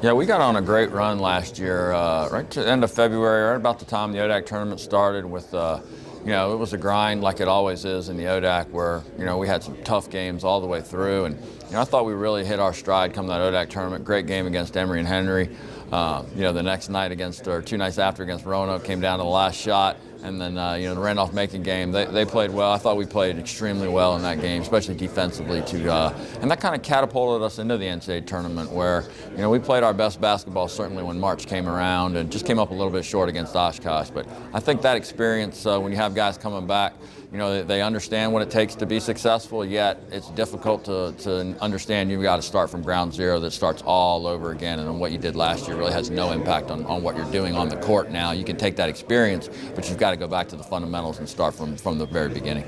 Yeah, we got on a great run last year, right to the end of February, right about the time the ODAC tournament started with, it was a grind like it always is in the ODAC where, we had some tough games all the way through. And, I thought we really hit our stride come that ODAC tournament. Great game against Emory and Henry. The next night or 2 nights after against Roanoke came down to the last shot. And then, the Randolph-Macon game, they played well. I thought we played extremely well in that game, especially defensively. And that kind of catapulted us into the NCAA tournament where, we played our best basketball certainly when March came around and just came up a little bit short against Oshkosh. But I think that experience, when you have guys coming back, they understand what it takes to be successful, yet it's difficult to understand you've got to start from ground zero that starts all over again. And what you did last year really has no impact on what you're doing on the court now. You can take that experience, but you've got to go back to the fundamentals and start from the very beginning.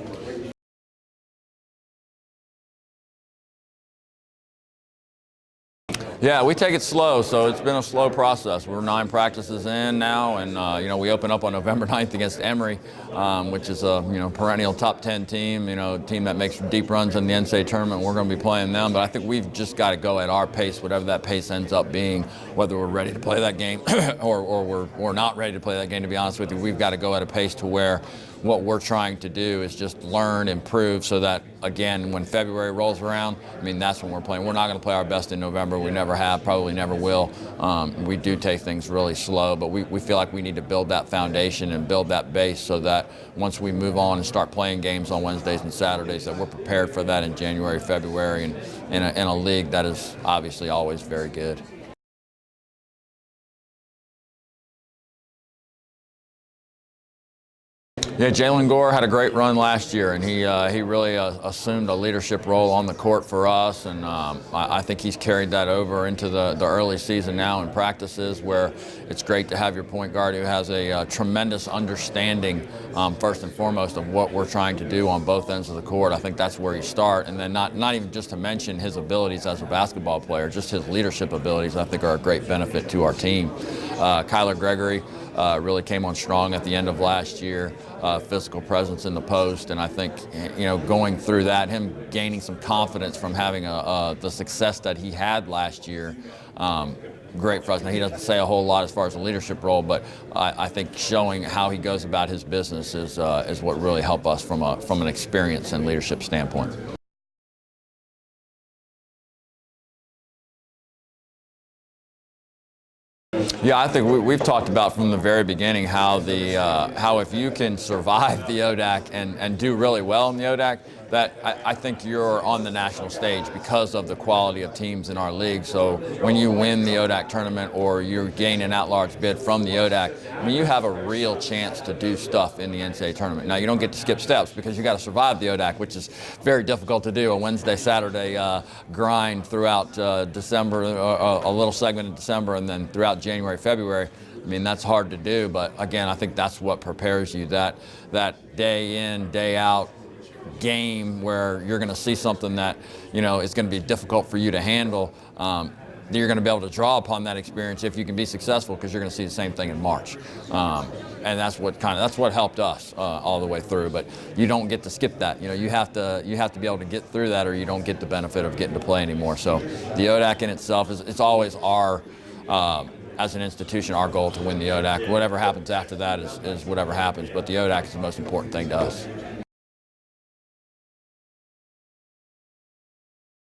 Yeah, we take it slow, so it's been a slow process. We're 9 practices in now, and we open up on November 9th against Emory, which is a perennial top 10 team, a team that makes deep runs in the NCAA tournament. We're going to be playing them, but I think we've just got to go at our pace, whatever that pace ends up being, whether we're ready to play that game or we're not ready to play that game. To be honest with you, we've got to go at a pace to where what we're trying to do is just learn, improve, so that, again, when February rolls around, that's when we're playing. We're not going to play our best in November. We never have, probably never will. We do take things really slow, but we feel like we need to build that foundation and build that base so that once we move on and start playing games on Wednesdays and Saturdays, that we're prepared for that in January, February, and in a league that is obviously always very good. Yeah, Jalen Gore had a great run last year, and he really assumed a leadership role on the court for us, and I think he's carried that over into the early season now in practices, where it's great to have your point guard who has a tremendous understanding, first and foremost, of what we're trying to do on both ends of the court. I think that's where you start, and then not even just to mention his abilities as a basketball player, just his leadership abilities I think are a great benefit to our team. Kyler Gregory really came on strong at the end of last year. Physical presence in the post, and I think going through that, him gaining some confidence from having the success that he had last year, great for us. Now, he doesn't say a whole lot as far as a leadership role, but I think showing how he goes about his business is what really helped us from an experience and leadership standpoint. Yeah, I think we've talked about from the very beginning how if you can survive the ODAC and do really well in the ODAC, that I think you're on the national stage because of the quality of teams in our league. So when you win the ODAC tournament or you gain an at-large bid from the ODAC, you have a real chance to do stuff in the NCAA tournament. Now, you don't get to skip steps because you got to survive the ODAC, which is very difficult to do, a Wednesday, Saturday grind throughout December, a little segment in December, and then throughout January, February. That's hard to do, but again, I think that's what prepares you, that day in, day out game where you're going to see something that is going to be difficult for you to handle. You're going to be able to draw upon that experience if you can be successful, because you're going to see the same thing in March, and that's what helped us all the way through. But you don't get to skip that. You have to be able to get through that, or you don't get the benefit of getting to play anymore. So the ODAC in itself it's always our as an institution, our goal to win the ODAC. Whatever happens after that is whatever happens, but the ODAC is the most important thing to us.